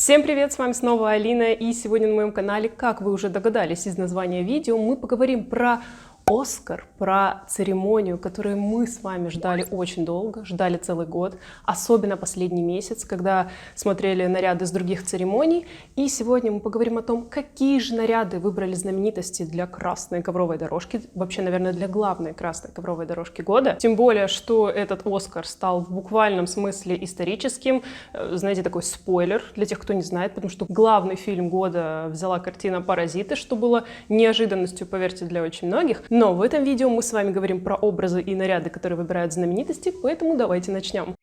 Всем привет, с вами снова Алина, и сегодня на моем канале, как вы уже догадались из названия видео, мы поговорим про Оскар, про церемонию, которую мы с вами ждали очень долго, ждали целый год, особенно последний месяц, когда смотрели наряды с других церемоний. И сегодня мы поговорим о том, какие же наряды выбрали знаменитости для красной ковровой дорожки, вообще, наверное, для главной красной ковровой дорожки года. Тем более, что этот Оскар стал в буквальном смысле историческим. Знаете, такой спойлер для тех, кто не знает, потому что главный фильм года взяла картина «Паразиты», что было неожиданностью, поверьте, для очень многих. Но в этом видео мы с вами говорим про образы и наряды, которые выбирают знаменитости, поэтому давайте начнем.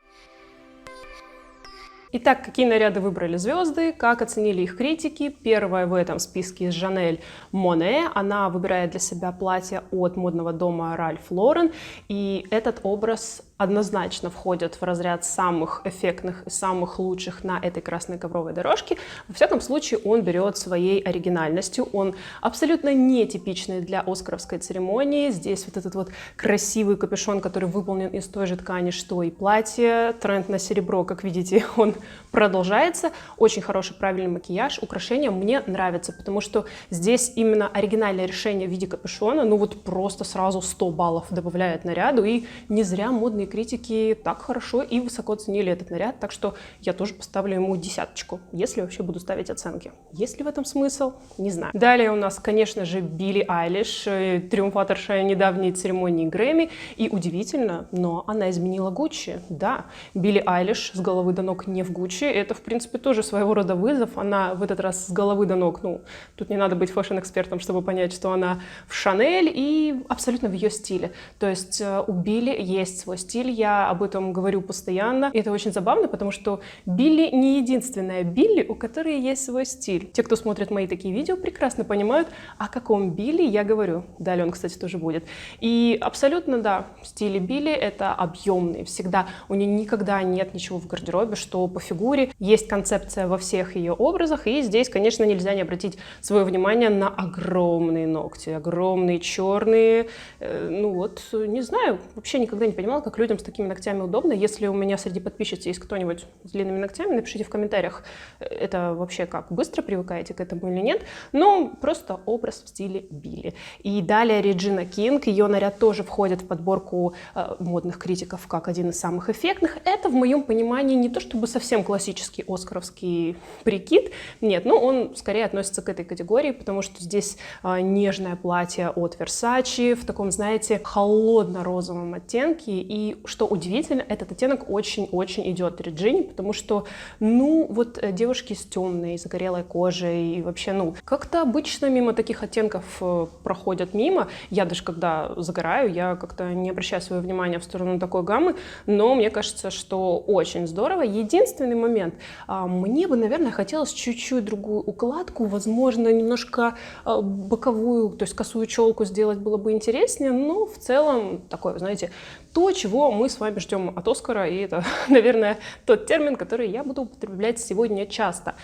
Итак, какие наряды выбрали звезды, как оценили их критики? Первая в этом списке Жанель Моне. Она выбирает для себя платье от модного дома Ральф Лорен, и этот образ однозначно входит в разряд самых эффектных и самых лучших на этой красной ковровой дорожке. Во всяком случае, он берет своей оригинальностью, он абсолютно нетипичный для оскаровской церемонии. Здесь вот этот вот красивый капюшон, который выполнен из той же ткани, что и платье. Тренд на серебро, как видите, он продолжается. Очень хороший, правильный макияж. Украшения мне нравятся, потому что здесь именно оригинальное решение в виде капюшона, ну вот просто сразу 100 баллов добавляет наряду, и не зря модные критики так хорошо и высоко оценили этот наряд, так что я тоже поставлю ему 10, если вообще буду ставить оценки. Есть ли в этом смысл? Не знаю. Далее у нас, конечно же, Билли Айлиш, триумфаторша недавней церемонии Грэмми, и удивительно, но она изменила Гуччи. Да, Билли Айлиш с головы до ног не в Гуччи, это, в принципе, тоже своего рода вызов. Она в этот раз с головы до ног, ну, тут не надо быть фэшн-экспертом, чтобы понять, что она в Шанель и абсолютно в ее стиле. То есть у Билли есть свой стиль, я об этом говорю постоянно. И это очень забавно, потому что Билли не единственная Билли, у которой есть свой стиль. Те, кто смотрит мои такие видео, прекрасно понимают, о каком Билли я говорю. Далее он, кстати, тоже будет. И абсолютно, да, в стиле Билли это объемный. Всегда у нее никогда нет ничего в гардеробе, что по фигуре. Есть концепция во всех ее образах, и здесь, конечно, нельзя не обратить свое внимание на огромные ногти, огромные черные. Ну вот, не знаю, вообще никогда не понимала, как людям с такими ногтями удобно. Если у меня среди подписчиц есть кто-нибудь с длинными ногтями, напишите в комментариях, это вообще как, быстро привыкаете к этому или нет. Но просто образ в стиле Билли. И далее Реджина Кинг, ее наряд тоже входит в подборку модных критиков как один из самых эффектных. Это в моем понимании не то чтобы совсем классический оскаровский прикид, нет, но он скорее относится к этой категории, потому что здесь нежное платье от Versace в таком, знаете, холодно-розовом оттенке, и что удивительно, этот оттенок очень-очень идет Реджине, потому что, ну, вот девушки с темной, загорелой кожей, и вообще, ну, как-то обычно мимо таких оттенков проходят мимо. Я даже когда загораю, я как-то не обращаю свое внимание в сторону такой гаммы, но мне кажется, что очень здорово. Единственный момент, мне бы, наверное, хотелось чуть-чуть другую укладку, возможно, немножко боковую, то есть косую челку сделать было бы интереснее, но в целом такое, знаете, то, чего мы с вами ждем от Оскара, и это, наверное, тот термин, который я буду употреблять сегодня часто.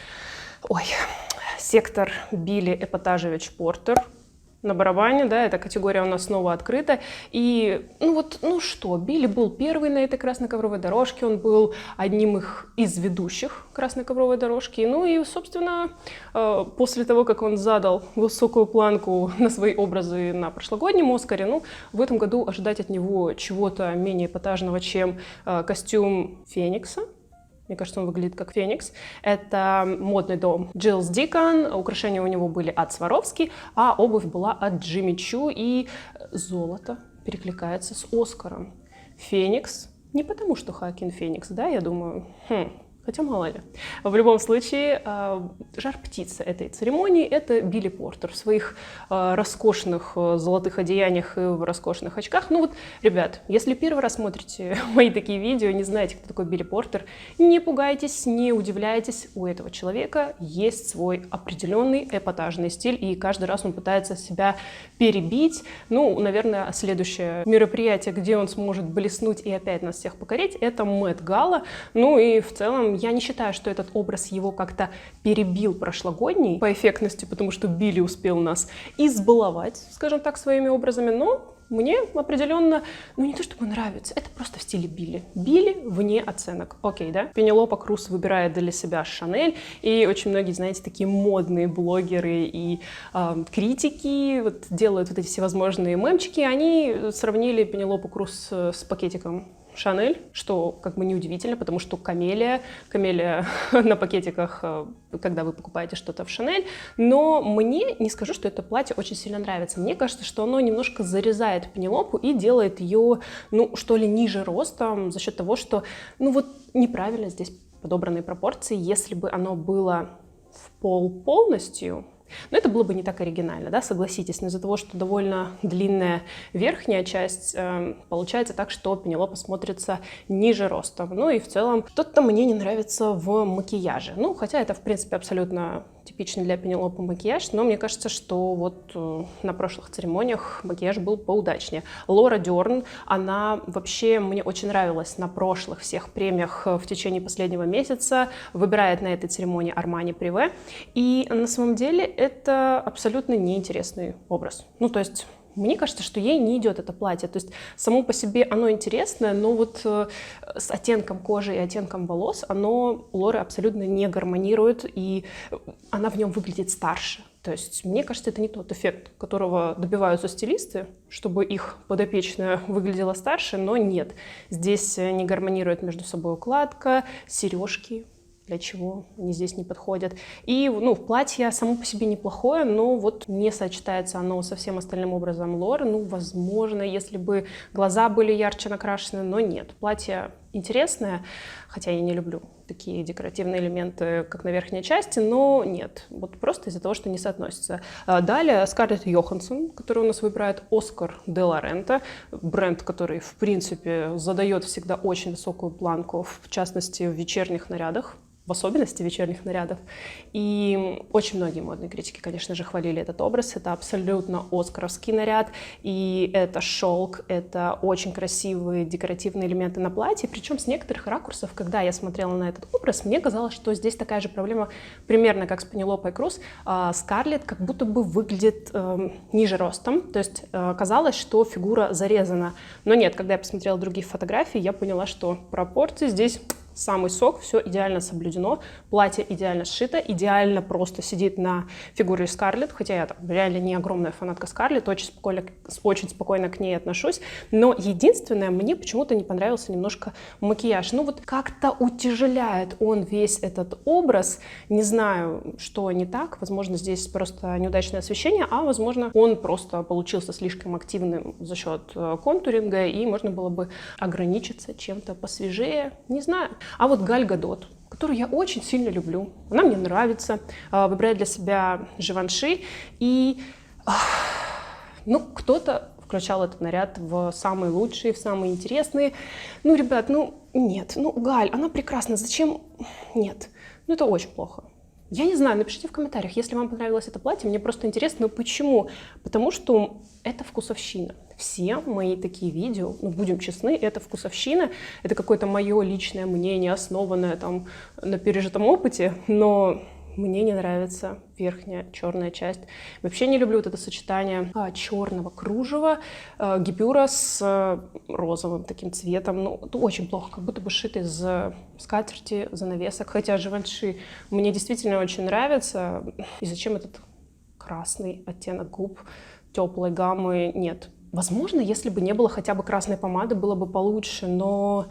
Ой, сектор Билли Эпатажевич Портер на барабане, да, эта категория у нас снова открыта. И, ну вот, ну что, Билли был первый на этой красной ковровой дорожке, он был одним из ведущих красной ковровой дорожки. Ну и, собственно, после того, как он задал высокую планку на свои образы на прошлогоднем Оскаре, ну, в этом году ожидать от него чего-то менее эпатажного, чем костюм Феникса. Мне кажется, он выглядит как Феникс. Это модный дом Джилс Дикон. Украшения у него были от Сваровски, а обувь была от Джимми Чу. И золото перекликается с Оскаром. Феникс. Не потому, что Хоакин Феникс, да, я думаю. Хотя мало ли. В любом случае, жар-птица этой церемонии – это Билли Портер в своих роскошных золотых одеяниях и в роскошных очках. Ну вот, ребят, если первый раз смотрите мои такие видео, не знаете, кто такой Билли Портер, не пугайтесь, не удивляйтесь. У этого человека есть свой определенный эпатажный стиль, и каждый раз он пытается себя перебить. Ну, наверное, следующее мероприятие, где он сможет блеснуть и опять нас всех покорить – это Мэтт Гала. Ну и в целом целом я не считаю, что этот образ его как-то перебил прошлогодний по эффектности, потому что Билли успел нас избаловать, скажем так, своими образами, но мне определенно, ну не то чтобы нравится, это просто в стиле Билли. Билли вне оценок. Окей, да? Пенелопа Круз выбирает для себя Шанель, и очень многие, знаете, такие модные блогеры и критики вот, делают вот эти всевозможные мемчики, они сравнили Пенелопу Круз с пакетиком Шанель, что как бы неудивительно, потому что камелия на пакетиках, когда вы покупаете что-то в Шанель, но мне, не скажу, что это платье очень сильно нравится, мне кажется, что оно немножко зарезает Пенелопу и делает ее, ну, что ли, ниже ростом за счет того, что, ну, вот неправильно здесь подобранные пропорции, если бы оно было в пол полностью, но это было бы не так оригинально, да, согласитесь, но из-за того, что довольно длинная верхняя часть, получается так, что Пенелопа смотрится ниже ростом. Ну и в целом, что-то мне не нравится в макияже. Ну, хотя это, в принципе, абсолютно типичный для Пенелопы макияж, но мне кажется, что вот на прошлых церемониях макияж был поудачнее. Лора Дерн, она вообще мне очень нравилась на прошлых всех премиях в течение последнего месяца, выбирает на этой церемонии Armani Privé, и на самом деле это абсолютно неинтересный образ. Ну, то есть мне кажется, что ей не идет это платье. То есть само по себе оно интересное, но вот с оттенком кожи и оттенком волос оно у Лоры абсолютно не гармонирует, и она в нем выглядит старше. То есть мне кажется, это не тот эффект, которого добиваются стилисты, чтобы их подопечная выглядела старше, но нет. Здесь не гармонирует между собой укладка, сережки. Для чего они здесь не подходят. И, ну, платье само по себе неплохое, но вот не сочетается оно со всем остальным образом Лоры. Ну, возможно, если бы глаза были ярче накрашены, но нет. Платье интересное, хотя я не люблю такие декоративные элементы, как на верхней части, но нет. Вот просто из-за того, что не соотносится. Далее Скарлетт Йоханссон, которая у нас выбирает Оскар де ла Рента, бренд, который, в принципе, задает всегда очень высокую планку, в частности, в вечерних нарядах. В особенности вечерних нарядов. И очень многие модные критики, конечно же, хвалили этот образ. Это абсолютно оскаровский наряд, и это шелк, это очень красивые декоративные элементы на платье. Причем с некоторых ракурсов, когда я смотрела на этот образ, мне казалось, что здесь такая же проблема, примерно как с Пенелопой Круз. Скарлетт как будто бы выглядит ниже ростом, то есть казалось, что фигура зарезана. Но нет, когда я посмотрела другие фотографии, я поняла, что пропорции здесь самый сок, все идеально соблюдено, платье идеально сшито, идеально просто сидит на фигуре Скарлетт, хотя я там реально не огромная фанатка Скарлетт, очень спокойно к ней отношусь, но единственное, мне почему-то не понравился немножко макияж, ну вот как-то утяжеляет он весь этот образ, не знаю, что не так, возможно, здесь просто неудачное освещение, а возможно, он просто получился слишком активным за счет контуринга, и можно было бы ограничиться чем-то посвежее, не знаю. А вот Галь Гадот, которую я очень сильно люблю, она мне нравится, выбирает для себя Живанши, и ну, кто-то включал этот наряд в самые лучшие, в самые интересные. Ну, ребят, ну, нет, ну, Галь, она прекрасна, зачем? Нет, ну, это очень плохо. Я не знаю, напишите в комментариях, если вам понравилось это платье, мне просто интересно, почему? Потому что это вкусовщина. Все мои такие видео, ну, будем честны, это вкусовщина, это какое-то мое личное мнение, основанное там на пережитом опыте, но мне не нравится верхняя черная часть. Вообще не люблю вот это сочетание черного кружева, гипюра с розовым таким цветом. Ну, это очень плохо, как будто бы шито из скатерти, занавесок. Хотя Живанши мне действительно очень нравится. И зачем этот красный оттенок губ теплой гаммы? Нет. Возможно, если бы не было хотя бы красной помады, было бы получше, но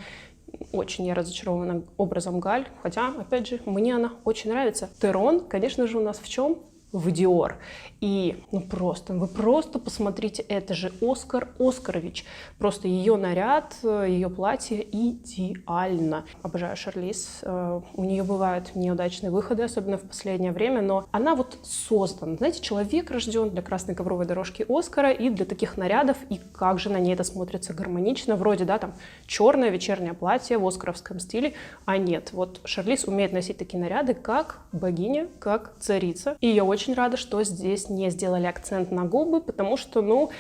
очень я разочарована образом Галь, хотя, опять же, мне она очень нравится. Терон, конечно же, у нас в чем? В Диор. И ну просто, вы просто посмотрите, это же Оскар Оскарович. Просто ее наряд, ее платье идеально. Обожаю Шарлиз. У нее бывают неудачные выходы, особенно в последнее время, но она вот создана. Знаете, человек рожден для красной ковровой дорожки Оскара и для таких нарядов, и как же на ней это смотрится гармонично. Вроде, да, там черное вечернее платье в оскаровском стиле, а нет. Вот Шарлиз умеет носить такие наряды, как богиня, как царица. И я очень очень рада, что здесь не сделали акцент на губы, потому что, ну,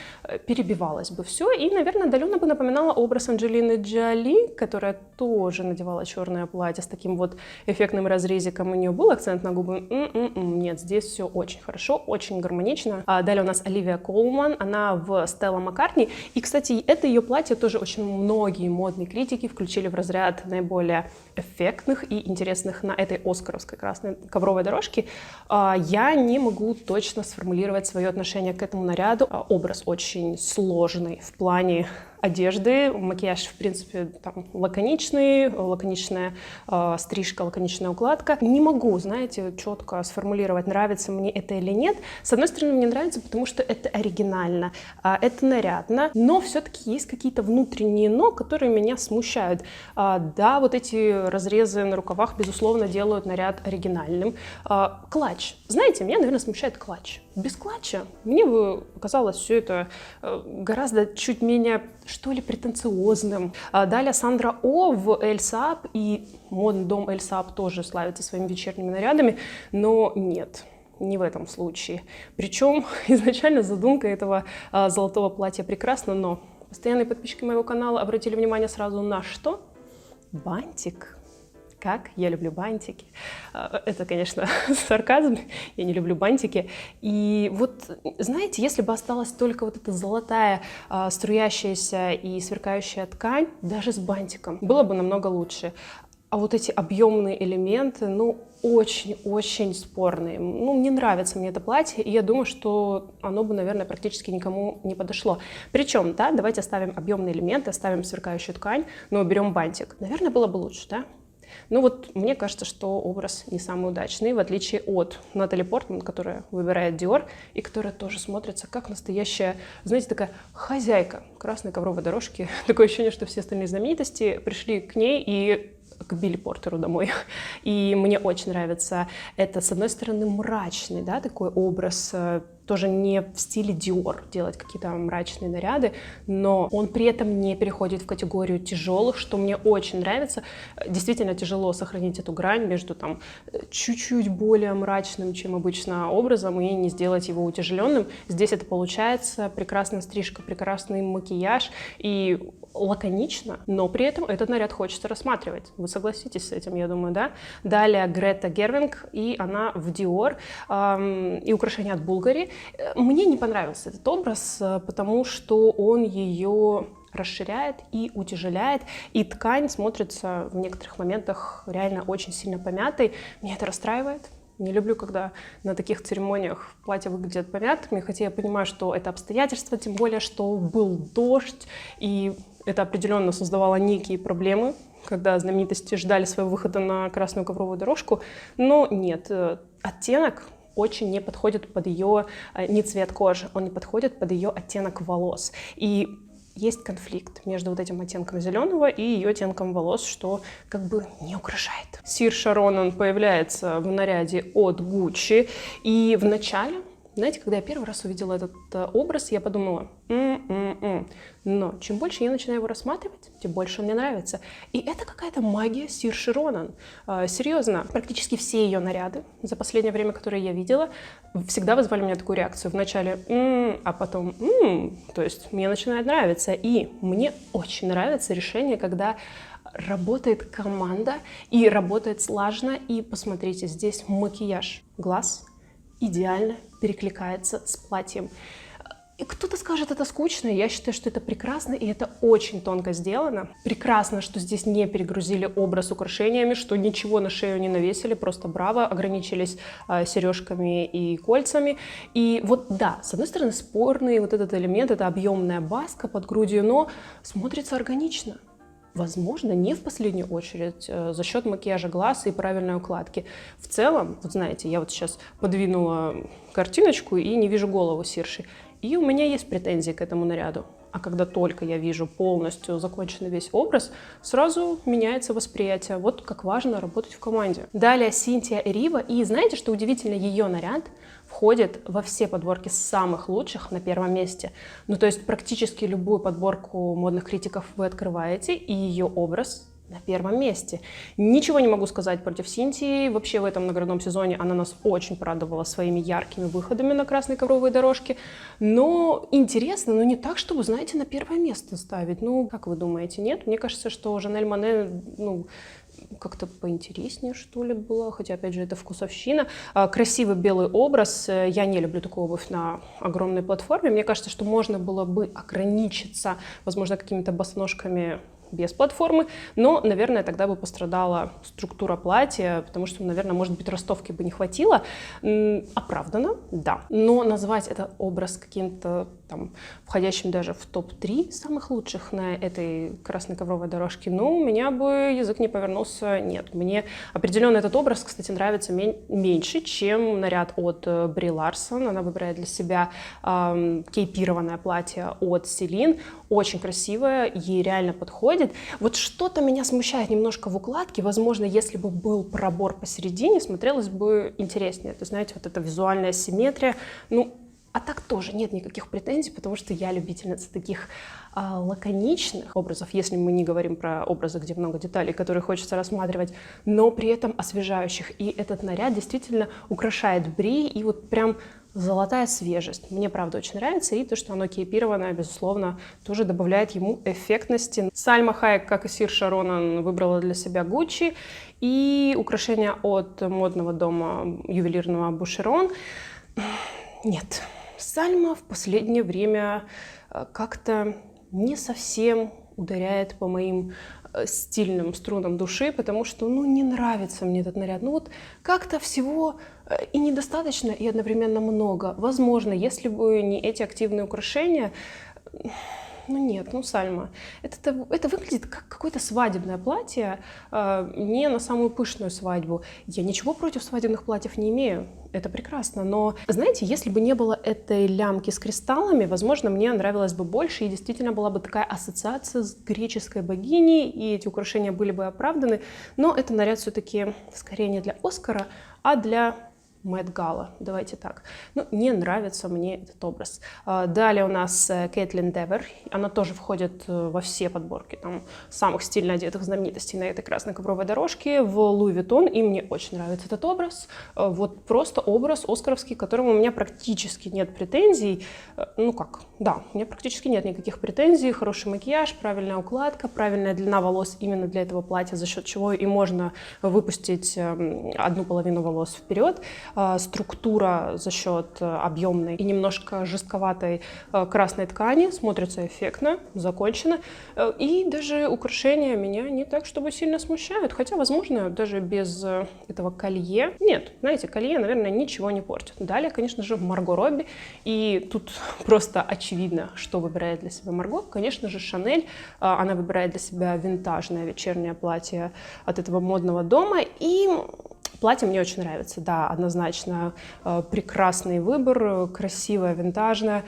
перебивалось бы все. И, наверное, отдаленно бы напоминала образ Анджелины Джоли, которая тоже надевала черное платье с таким вот эффектным разрезиком. У нее был акцент на губы? Нет, здесь все очень хорошо, очень гармонично. Далее у нас Оливия Колман, она в Стелла Маккартни. И, кстати, это ее платье тоже очень многие модные критики включили в разряд наиболее эффектных и интересных на этой оскаровской красной ковровой дорожке. Я не могу точно сформулировать свое отношение к этому наряду. Образ очень сложный в плане одежды, макияж, в принципе, там лаконичная стрижка, лаконичная укладка. Не могу, знаете, четко сформулировать, нравится мне это или нет. С одной стороны, мне нравится, потому что это оригинально, это нарядно, но все-таки есть какие-то внутренние «но», которые меня смущают. Да, вот эти разрезы на рукавах, безусловно, делают наряд оригинальным. Клатч. Знаете, меня, наверное, смущает клатч. Без клатча мне бы показалось все это гораздо чуть менее, что ли, претенциозным. Далее Сандра О в Эль Сааб, и модный дом Эль Сааб тоже славится своими вечерними нарядами, но нет. Не в этом случае. Причем изначально задумка этого золотого платья прекрасна, но постоянные подписчики моего канала обратили внимание сразу на что? Бантик. Как я люблю бантики. Это, конечно, сарказм. Я не люблю бантики. И вот, знаете, если бы осталась только вот эта золотая, струящаяся и сверкающая ткань, даже с бантиком, было бы намного лучше. А вот эти объемные элементы, ну, очень-очень спорные. Ну, не нравится мне это платье, и я думаю, что оно бы, наверное, практически никому не подошло. Причем, да, давайте оставим объемные элементы, оставим сверкающую ткань, но уберем бантик. Наверное, было бы лучше, да? Ну вот мне кажется, что образ не самый удачный, в отличие от Натали Портман, которая выбирает Dior и которая тоже смотрится как настоящая, знаете, такая хозяйка красной ковровой дорожки. Такое ощущение, что все остальные знаменитости пришли к ней и к Билли Портеру домой. И мне очень нравится это, с одной стороны, мрачный, да, такой образ, тоже не в стиле Dior делать какие-то мрачные наряды, но он при этом не переходит в категорию тяжелых, что мне очень нравится. Действительно тяжело сохранить эту грань между там чуть-чуть более мрачным, чем обычно образом, и не сделать его утяжеленным. Здесь это получается. Прекрасная стрижка, прекрасный макияж и лаконично, но при этом этот наряд хочется рассматривать. Вы согласитесь с этим, я думаю, да? Далее Грета Гервинг, и она в Dior, и украшения от Булгари. Мне не понравился этот образ, потому что он ее расширяет и утяжеляет, и ткань смотрится в некоторых моментах реально очень сильно помятой. Меня это расстраивает. Не люблю, когда на таких церемониях платья выглядят помятыми, хотя я понимаю, что это обстоятельства, тем более, что был дождь, и это определенно создавало некие проблемы, когда знаменитости ждали своего выхода на красную ковровую дорожку, но нет, оттенок очень не подходит под ее, не цвет кожи, он не подходит под ее оттенок волос. И есть конфликт между вот этим оттенком зеленого и ее оттенком волос, что как бы не украшает. Сирша Ронан появляется в наряде от Gucci, и в начале, знаете, когда я первый раз увидела этот образ, я подумала, но чем больше я начинаю его рассматривать, тем больше он мне нравится. И это какая-то магия Сирши Ронан. Серьезно, практически все ее наряды за последнее время, которые я видела, всегда вызывали у меня такую реакцию. Вначале а потом то есть мне начинает нравиться. И мне очень нравится решение, когда работает команда и работает слаженно. И посмотрите, здесь макияж глаз идеально перекликается с платьем. И кто-то скажет, это скучно, я считаю, что это прекрасно, и это очень тонко сделано. Прекрасно, что здесь не перегрузили образ украшениями, что ничего на шею не навесили, просто браво, ограничились сережками и кольцами. И вот да, с одной стороны, спорный вот этот элемент, это объемная баска под грудью, но смотрится органично. Возможно, не в последнюю очередь за счет макияжа глаз и правильной укладки. В целом, вот знаете, я вот сейчас подвинула картиночку и не вижу голову Сирши. И у меня есть претензии к этому наряду. А когда только я вижу полностью законченный весь образ, сразу меняется восприятие. Вот как важно работать в команде. Далее Синтия Эрива. И знаете, что удивительно, ее наряд входит во все подборки самых лучших на первом месте. Ну, то есть практически любую подборку модных критиков вы открываете, и ее образ на первом месте. Ничего не могу сказать против Синтии. Вообще в этом наградном сезоне она нас очень порадовала своими яркими выходами на красной ковровой дорожке. Но интересно, но не так, чтобы, знаете, на первое место ставить. Ну, как вы думаете, нет? Мне кажется, что Жанель Моне, ну, как-то поинтереснее, что ли, было. Хотя, опять же, это вкусовщина. Красивый белый образ. Я не люблю такую обувь на огромной платформе. Мне кажется, что можно было бы ограничиться, возможно, какими-то босоножками без платформы, но, наверное, тогда бы пострадала структура платья, потому что, наверное, может быть, ростовки бы не хватило. Оправдано, да. Но назвать этот образ каким-то там входящим даже в топ-3 самых лучших на этой красной ковровой дорожке, ну, у меня бы язык не повернулся, нет. Мне определенно этот образ, кстати, нравится меньше, чем наряд от Бри Ларсон. Она выбирает для себя кейпированное платье от Селин, очень красивое, ей реально подходит. Вот что-то меня смущает немножко в укладке. Возможно, если бы был пробор посередине, смотрелось бы интереснее. Это, знаете, вот эта визуальная симметрия. Ну, а так тоже нет никаких претензий, потому что я любительница таких лаконичных образов, если мы не говорим про образы, где много деталей, которые хочется рассматривать, но при этом освежающих. И этот наряд действительно украшает Бри, и вот прям золотая свежесть. Мне, правда, очень нравится, и то, что оно кейпированное, безусловно, тоже добавляет ему эффектности. Сальма Хайек, как и Сирша Ронан, выбрала для себя Гуччи, и украшения от модного дома ювелирного Бушерон. Нет, Сальма в последнее время как-то не совсем ударяет по моим стильным струнам души, потому что, ну, не нравится мне этот наряд. Ну, вот как-то всего и недостаточно, и одновременно много. Возможно, если бы не эти активные украшения, ну нет, ну Сальма, это выглядит как какое-то свадебное платье, не на самую пышную свадьбу. Я ничего против свадебных платьев не имею, это прекрасно, но, знаете, если бы не было этой лямки с кристаллами, возможно, мне нравилось бы больше, и действительно была бы такая ассоциация с греческой богиней, и эти украшения были бы оправданы, но это наряд все-таки скорее не для Оскара, а для Мэтт Гала, давайте так. Ну, не нравится мне этот образ. Далее у нас Кэтлин Девер. Она тоже входит во все подборки там самых стильно одетых знаменитостей на этой красной ковровой дорожке в Луи Виттон. И мне очень нравится этот образ. Вот просто образ оскаровский, к которому у меня практически нет претензий. Ну как? Да, у меня практически нет никаких претензий. Хороший макияж, правильная укладка, правильная длина волос именно для этого платья, за счет чего и можно выпустить одну половину волос вперед. Структура за счет объемной и немножко жестковатой красной ткани смотрится эффектно, закончено. И даже украшения меня не так, чтобы сильно смущают. Хотя, возможно, даже без этого колье. Нет, знаете, колье, наверное, ничего не портит. Далее, конечно же, Марго Робби. И тут просто очевидно, что выбирает для себя Марго. Конечно же, Шанель. Она выбирает для себя винтажное вечернее платье от этого модного дома. И платье мне очень нравится, да, однозначно прекрасный выбор, красивое, винтажное.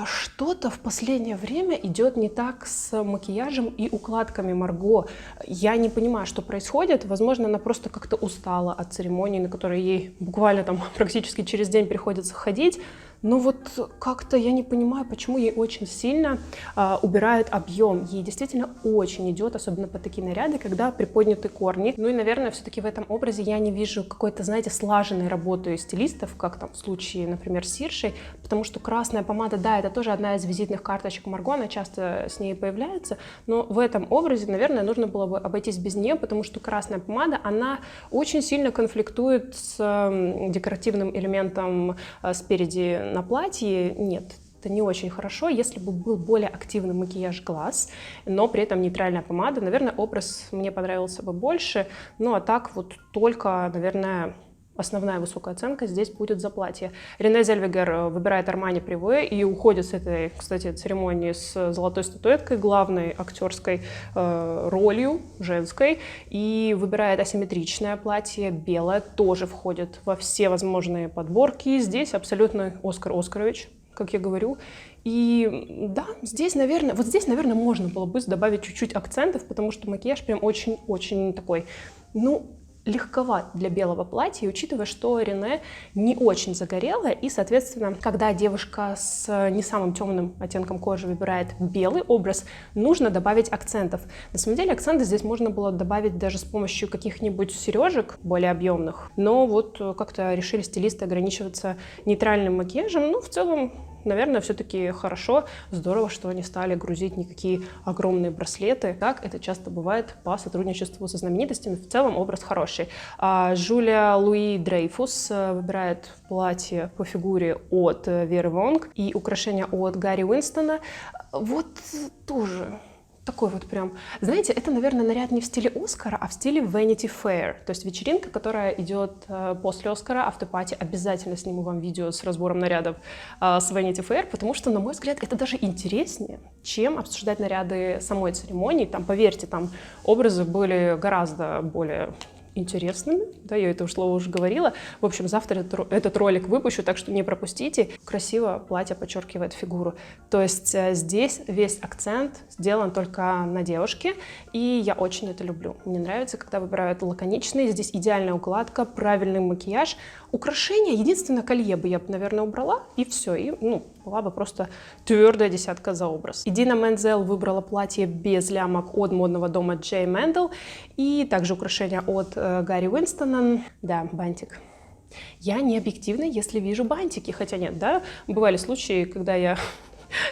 Что-то в последнее время идет не так с макияжем и укладками Марго. Я не понимаю, что происходит. Возможно, она просто как-то устала от церемонии, на которые ей буквально там практически через день приходится ходить. Но вот как-то я не понимаю, почему ей очень сильно убирают объем. Ей действительно очень идет, особенно под такие наряды, когда приподняты корни. Ну и, наверное, все-таки в этом образе я не вижу какой-то, знаете, слаженной работы стилистов, как там в случае, например, с Сиршей, потому что красная помада, да, это тоже одна из визитных карточек Марго, она часто с ней появляется, но в этом образе, наверное, нужно было бы обойтись без нее, потому что красная помада, она очень сильно конфликтует с декоративным элементом спереди на платье. Нет, это не очень хорошо. Если бы был более активный макияж глаз, но при этом нейтральная помада, наверное, образ мне понравился бы больше. Ну а так вот только, наверное, основная высокая оценка здесь будет за платье. Рене Зельвегер выбирает Армани Приве и уходит с этой, кстати, церемонии с золотой статуэткой, главной актерской ролью женской, и выбирает асимметричное платье, белое, тоже входит во все возможные подборки. Здесь абсолютно Оскар Оскарович, как я говорю. И да, здесь, наверное, можно было бы добавить чуть-чуть акцентов, потому что макияж прям очень-очень такой, ну, легковат для белого платья, учитывая, что Рене не очень загорелая, и, соответственно, когда девушка с не самым темным оттенком кожи выбирает белый образ, нужно добавить акцентов. На самом деле акценты здесь можно было добавить даже с помощью каких-нибудь сережек более объемных, но вот как-то решили стилисты ограничиваться нейтральным макияжем. Ну, в целом, наверное, все-таки хорошо, здорово, что не стали грузить никакие огромные браслеты, как это часто бывает по сотрудничеству со знаменитостями. В целом образ хороший. Жюля Луи Дрейфус выбирает платье по фигуре от Веры Вонг и украшения от Гарри Уинстона. Вот тоже такой вот прям, знаете, это, наверное, наряд не в стиле Оскара, а в стиле Vanity Fair, то есть вечеринка, которая идет после Оскара, автопати. Обязательно сниму вам видео с разбором нарядов с Vanity Fair, потому что, на мой взгляд, это даже интереснее, чем обсуждать наряды самой церемонии. Там, поверьте, там образы были гораздо более интересными, да, я это слово уже говорила. В общем, завтра этот ролик выпущу, так что не пропустите. Красиво платье подчеркивает фигуру. То есть здесь весь акцент сделан только на девушке, и я очень это люблю. Мне нравится, когда выбирают лаконичные. Здесь идеальная укладка, правильный макияж. Украшения, единственное, колье бы я, наверное, убрала, и все. И, была бы просто твердая десятка за образ. Идина Мензел выбрала платье без лямок от модного дома J. Mendel, и также украшения от Гарри Уинстона. Да, бантик. Я не объективна, если вижу бантики, хотя нет, да, бывали случаи, когда я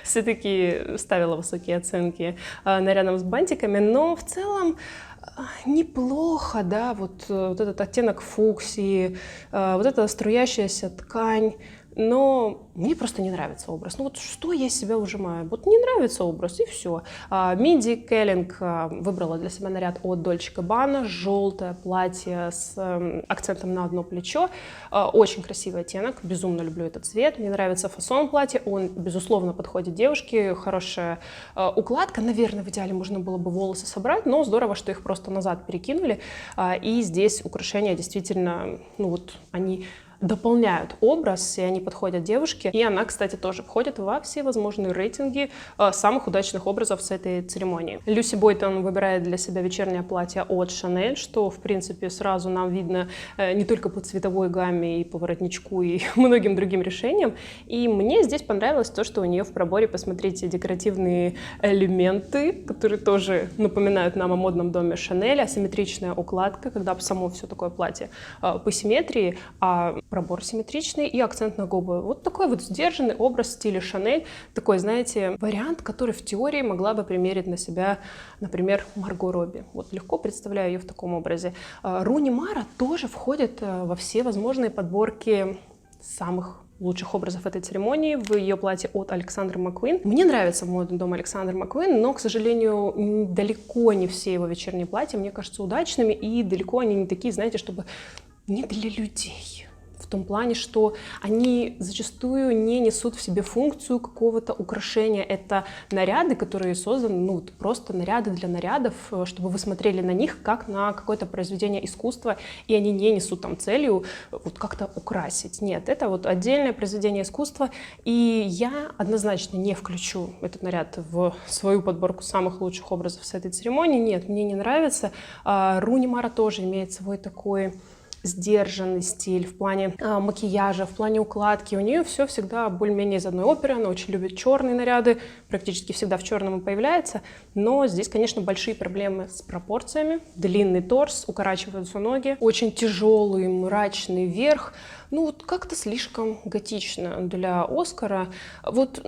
все-таки ставила высокие оценки нарядам с бантиками, но в целом неплохо, да, вот этот оттенок фуксии, вот эта струящаяся ткань. Но мне просто не нравится образ. Ну вот что я из себя выжимаю? Вот не нравится образ, и все. Минди Келлинг выбрала для себя наряд от Dolce Gabbana. Желтое платье с акцентом на одно плечо. Очень красивый оттенок, безумно люблю этот цвет. Мне нравится фасон платья, он, безусловно, подходит девушке. Хорошая укладка. Наверное, в идеале можно было бы волосы собрать, но здорово, что их просто назад перекинули. И здесь украшения действительно, ну вот, они дополняют образ, и они подходят девушке. И она, кстати, тоже входит во все возможные рейтинги самых удачных образов с этой церемонии. Люси Бойтон выбирает для себя вечернее платье от Шанель, что, в принципе, сразу нам видно не только по цветовой гамме и по воротничку, и многим другим решениям. И мне здесь понравилось то, что у нее в проборе, посмотрите, декоративные элементы, которые тоже напоминают нам о модном доме Шанель, асимметричная укладка, когда само все такое платье по симметрии, а пробор симметричный и акцент на губы. Вот такой вот сдержанный образ в стиле Шанель. Такой, знаете, вариант, который в теории могла бы примерить на себя, например, Марго Робби. Вот легко представляю ее в таком образе. Руни Мара тоже входит во все возможные подборки самых лучших образов этой церемонии в ее платье от Александра Маккуин. Мне нравится модный дом Александра Маккуин, но, к сожалению, далеко не все его вечерние платья мне кажутся удачными, и далеко они не такие, знаете, чтобы не для людей. В том плане, что они зачастую не несут в себе функцию какого-то украшения. Это наряды, которые созданы, ну, просто наряды для нарядов, чтобы вы смотрели на них как на какое-то произведение искусства, и они не несут там целью вот как-то украсить. Нет, это вот отдельное произведение искусства, и я однозначно не включу этот наряд в свою подборку самых лучших образов с этой церемонии. Нет, мне не нравится. Руни Мара тоже имеет свой такой сдержанный стиль в плане макияжа, в плане укладки. У нее все всегда более-менее из одной оперы. Она очень любит черные наряды, практически всегда в черном и появляется. Но здесь, конечно, большие проблемы с пропорциями. Длинный торс, укорачиваются ноги, очень тяжелый, мрачный верх. Ну вот как-то слишком готично для Оскара. Вот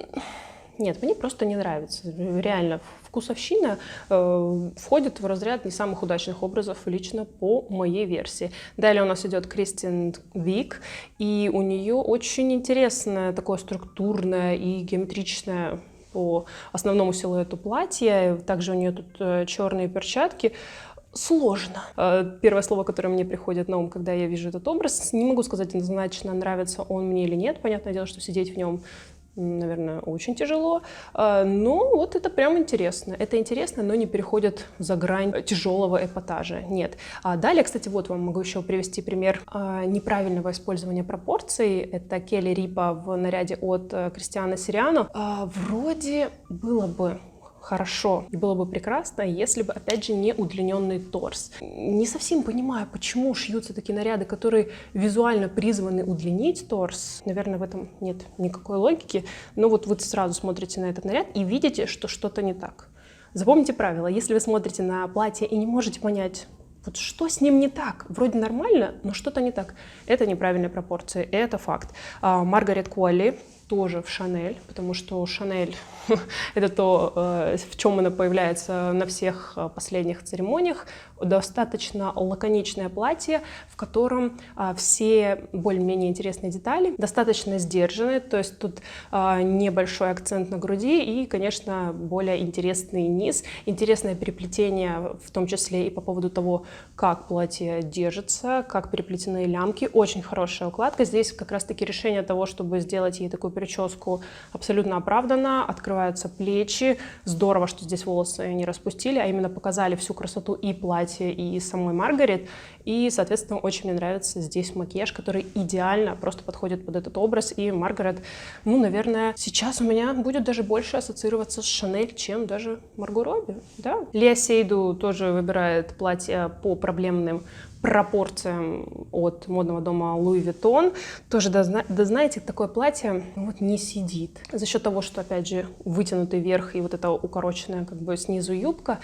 нет, мне просто не нравится. Реально, вкусовщина входит в разряд не самых удачных образов лично по моей версии. Далее у нас идет Кристин Вик, и у нее очень интересное такое структурное и геометричное по основному силуэту платье. Также у нее тут черные перчатки. Сложно. Первое слово, которое мне приходит на ум, когда я вижу этот образ, не могу сказать однозначно, нравится он мне или нет. Понятное дело, что сидеть в нем, наверное, очень тяжело, но вот это прям интересно. Это интересно, но не переходит за грань тяжелого эпатажа. Нет. Далее, кстати, вот вам могу еще привести пример неправильного использования пропорций. Это Келли Рипа в наряде от Кристиана Сириано. Вроде было бы хорошо. И было бы прекрасно, если бы, опять же, не удлиненный торс. Не совсем понимаю, почему шьются такие наряды, которые визуально призваны удлинить торс. Наверное, в этом нет никакой логики. Но вот вы сразу смотрите на этот наряд и видите, что что-то не так. Запомните правило, если вы смотрите на платье и не можете понять, вот что с ним не так? Вроде нормально, но что-то не так. Это неправильные пропорции, это факт. Маргарет Куалли тоже в Шанель, потому что Шанель это то, в чем она появляется на всех последних церемониях. Достаточно лаконичное платье, в котором все более-менее интересные детали достаточно сдержаны, то есть тут небольшой акцент на груди и, конечно, более интересный низ, интересное переплетение, в том числе и по поводу того, как платье держится, как переплетены лямки. Очень хорошая укладка. Здесь как раз-таки решение того, чтобы сделать ей такую прическу, абсолютно оправдано. Открываются плечи. Здорово, что здесь волосы не распустили, а именно показали всю красоту и платья, и самой Маргарет. И, соответственно, очень мне нравится здесь макияж, который идеально просто подходит под этот образ. И Маргарет, ну, наверное, сейчас у меня будет даже больше ассоциироваться с Шанель, чем даже Марго Робби. Да? Леа Сейду тоже выбирает платье по проблемным пропорциям от модного дома Louis Vuitton. Тоже, да, знаете, такое платье вот не сидит. За счет того, что, опять же, вытянутый верх и вот эта укороченная как бы снизу юбка.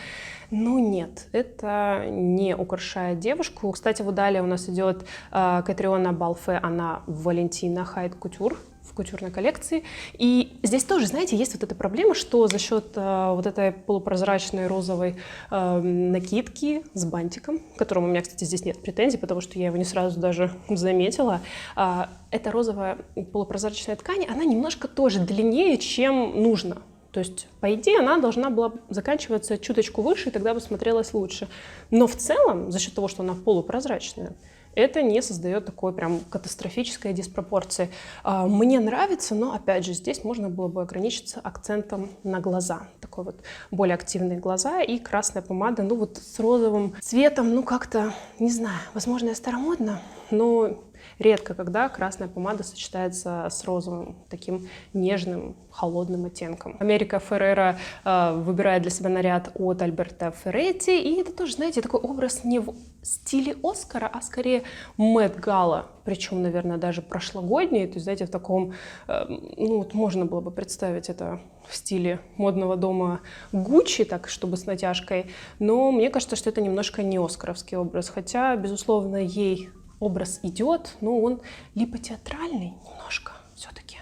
Ну нет, это не украшает девушку. Кстати, в Далее у нас идет Катриона Балфе, она Валентина Хайт Кутюр в кутюрной коллекции. И здесь тоже, знаете, есть вот эта проблема, что за счет вот этой полупрозрачной розовой накидки с бантиком, к которому у меня, кстати, здесь нет претензий, потому что я его не сразу даже заметила, эта розовая полупрозрачная ткань, она немножко тоже длиннее, чем нужно. То есть, по идее, она должна была заканчиваться чуточку выше, и тогда бы смотрелась лучше. Но в целом, за счет того, что она полупрозрачная, это не создает такой прям катастрофической диспропорции. Мне нравится, но, опять же, здесь можно было бы ограничиться акцентом на глаза. Такой вот более активные глаза и красная помада, ну вот с розовым цветом, ну как-то, не знаю, возможно, я старомодна, но редко когда красная помада сочетается с розовым, таким нежным, холодным оттенком. Америка Феррера выбирает для себя наряд от Альберто Ферретти, и это тоже, знаете, такой образ не в стиле Оскара, а скорее Мэтт Гала, причем, наверное, даже прошлогодний, то есть, знаете, в таком, ну вот можно было бы представить это в стиле модного дома Гуччи, так, чтобы с натяжкой, но мне кажется, что это немножко не оскаровский образ, хотя, безусловно, ей образ идет, но он либо театральный немножко все-таки,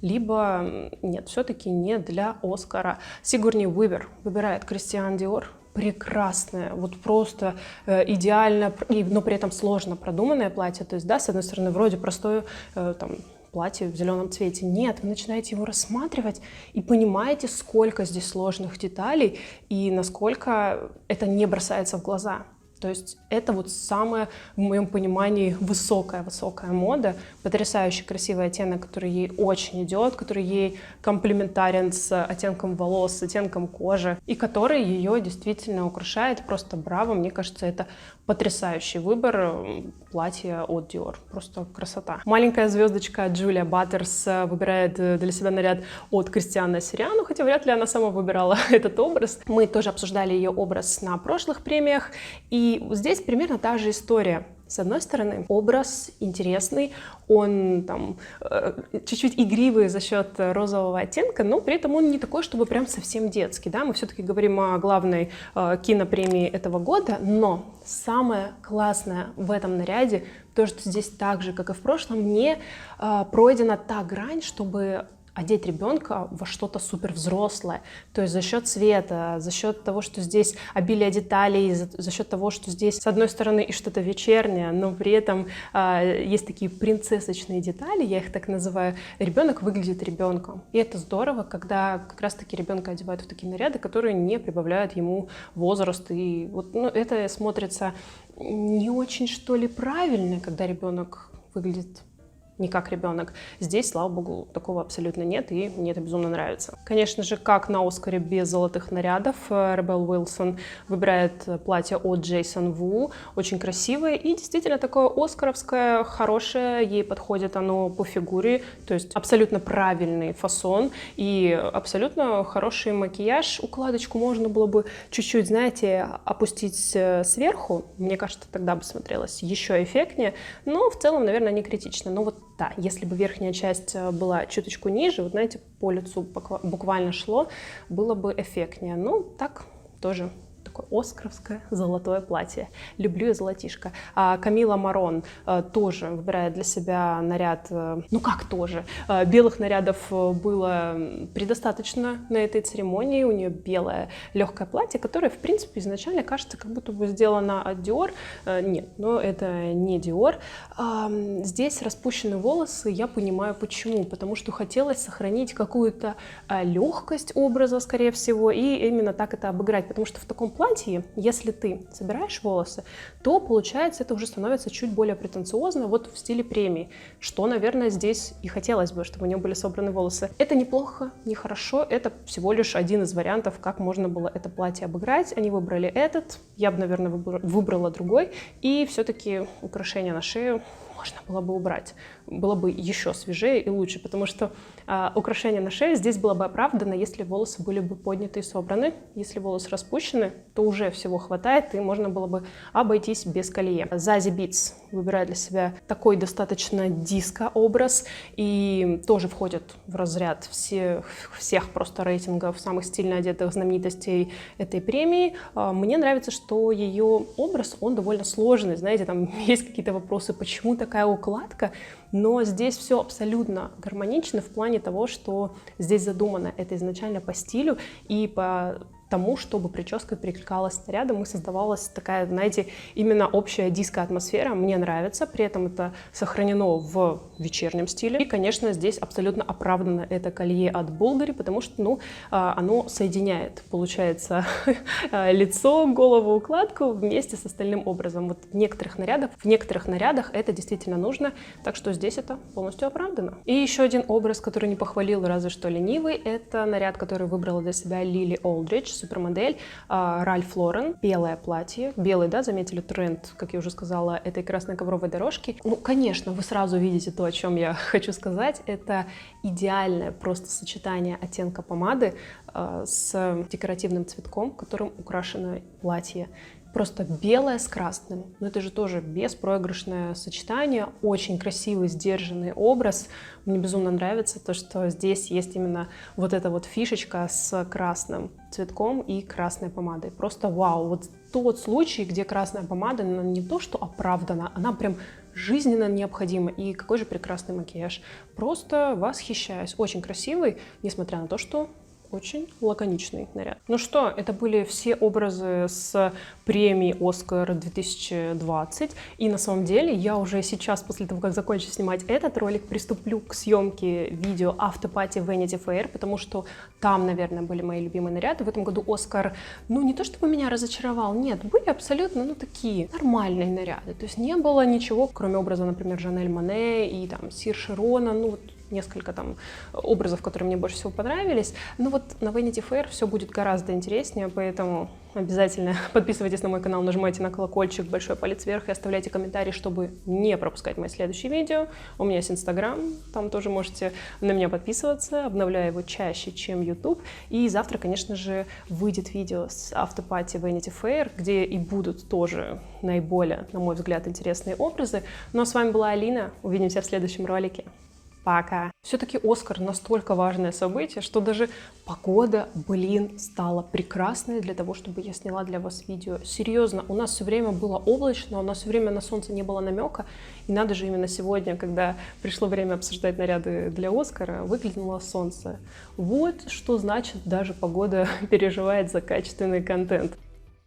либо нет, все-таки не для Оскара. Сигурни Уивер выбирает Кристиан Диор. Прекрасное, вот просто идеально, но при этом сложно продуманное платье. То есть, да, с одной стороны, вроде простое там платье в зеленом цвете. Нет, вы начинаете его рассматривать и понимаете, сколько здесь сложных деталей и насколько это не бросается в глаза. То есть это вот самая, в моем понимании, высокая мода, потрясающе красивый оттенок, который ей очень идет, который ей комплементарен с оттенком волос, с оттенком кожи, и который ее действительно украшает. Просто браво, мне кажется, это потрясающий выбор платья от Dior. Просто красота. Маленькая звездочка Джулия Баттерс выбирает для себя наряд от Кристиана Сириано, хотя вряд ли она сама выбирала этот образ. Мы тоже обсуждали ее образ на прошлых премиях, и здесь примерно та же история. С одной стороны, образ интересный, он там чуть-чуть игривый за счет розового оттенка, но при этом он не такой, чтобы прям совсем детский. Да? Мы все-таки говорим о главной кинопремии этого года, но самое классное в этом наряде, то, что здесь так же, как и в прошлом, не пройдена та грань, чтобы одеть ребенка во что-то супер взрослое. То есть за счет цвета, за счет того, что здесь обилие деталей, за счет того, что здесь с одной стороны и что-то вечернее, но при этом есть такие принцессочные детали, я их так называю, ребенок выглядит ребенком. И это здорово, когда как раз-таки ребенка одевают в такие наряды, которые не прибавляют ему возраст. И вот, ну, это смотрится не очень, что ли, правильно, когда ребенок выглядит не как ребенок. Здесь, слава богу, такого абсолютно нет, и мне это безумно нравится. Конечно же, как на Оскаре без золотых нарядов, Ребел Уилсон выбирает платье от Джейсон Ву, очень красивое и действительно такое оскаровское, хорошее, ей подходит оно по фигуре, то есть абсолютно правильный фасон и абсолютно хороший макияж. Укладочку можно было бы чуть-чуть, знаете, опустить сверху, мне кажется, тогда бы смотрелось еще эффектнее, но в целом, наверное, не критично. Но вот да, если бы верхняя часть была чуточку ниже, вот знаете, по лицу буквально шло, было бы эффектнее. Ну, так тоже такое оскаровское золотое платье. Люблю я золотишко. А Камила Марон тоже выбирает для себя наряд, ну как тоже, белых нарядов было предостаточно на этой церемонии. У нее белое легкое платье, которое, в принципе, изначально кажется, как будто бы сделано от Dior. Нет, но это не Dior. Здесь распущены волосы, я понимаю почему. Потому что хотелось сохранить какую-то легкость образа, скорее всего, и именно так это обыграть. Потому что в таком платье, если ты собираешь волосы, то, получается, это уже становится чуть более претенциозно, вот в стиле премии, что, наверное, здесь и хотелось бы, чтобы у нее были собраны волосы. Это неплохо, не хорошо, это всего лишь один из вариантов, как можно было это платье обыграть. Они выбрали этот, я бы, наверное, выбрала другой, и все-таки украшения на шею можно было бы убрать. Было бы еще свежее и лучше, потому что украшение на шее здесь было бы оправдано, если волосы были бы подняты и собраны. Если волосы распущены, то уже всего хватает, и можно было бы обойтись без колье. Zazie Beetz выбирает для себя такой достаточно диско-образ, и тоже входит в разряд всех просто рейтингов самых стильно одетых знаменитостей этой премии. Мне нравится, что ее образ, он довольно сложный, знаете, там есть какие-то вопросы, почему такая укладка, но здесь все абсолютно гармонично в плане того, что здесь задумано это изначально по стилю и по тому, чтобы прическа перекликалась с нарядом и создавалась такая, знаете, именно общая диско-атмосфера. Мне нравится, при этом это сохранено в вечернем стиле. И, конечно, здесь абсолютно оправдано это колье от Bulgari, потому что, ну, оно соединяет, получается, лицо, голову, укладку вместе с остальным образом. Вот в некоторых нарядах это действительно нужно, так что здесь это полностью оправдано. И еще один образ, который не похвалил, разве что ленивый, это наряд, который выбрала для себя Лили Олдридж, супермодель, Ральф Лорен, белое платье, белый, да, заметили тренд, как я уже сказала, этой красной ковровой дорожки. Ну, конечно, вы сразу видите то, о чем я хочу сказать, это идеальное просто сочетание оттенка помады с декоративным цветком, которым украшено платье. Просто белое с красным, но это же тоже беспроигрышное сочетание, очень красивый, сдержанный образ. Мне безумно нравится то, что здесь есть именно вот эта вот фишечка с красным цветком и красной помадой. Просто вау, вот тот случай, где красная помада, она не то что оправдана, она прям жизненно необходима. И какой же прекрасный макияж. Просто восхищаюсь. Очень красивый, несмотря на то, что очень лаконичный наряд. Ну что, это были все образы с премии «Оскар» 2020. И на самом деле я уже сейчас, после того, как закончу снимать этот ролик, приступлю к съемке видео After Party Vanity Fair, потому что там, наверное, были мои любимые наряды. В этом году «Оскар», ну не то чтобы меня разочаровал, нет, были абсолютно, ну такие нормальные наряды. То есть не было ничего, кроме образа, например, Жанель Моне и там Сир Широна, ну вот несколько там образов, которые мне больше всего понравились. Но вот на Vanity Fair все будет гораздо интереснее, поэтому обязательно подписывайтесь на мой канал, нажимайте на колокольчик, большой палец вверх и оставляйте комментарии, чтобы не пропускать мои следующие видео. У меня есть Инстаграм, там тоже можете на меня подписываться, обновляю его чаще, чем YouTube. И завтра, конечно же, выйдет видео с After Party Vanity Fair, где и будут тоже наиболее, на мой взгляд, интересные образы. Ну а с вами была Алина, увидимся в следующем ролике. Пока. Все-таки Оскар настолько важное событие, что даже погода, стала прекрасной для того, чтобы я сняла для вас видео. Серьезно, у нас все время было облачно, у нас все время на солнце не было намека. И надо же именно сегодня, когда пришло время обсуждать наряды для Оскара, выглянуло солнце. Вот что значит даже погода переживает за качественный контент.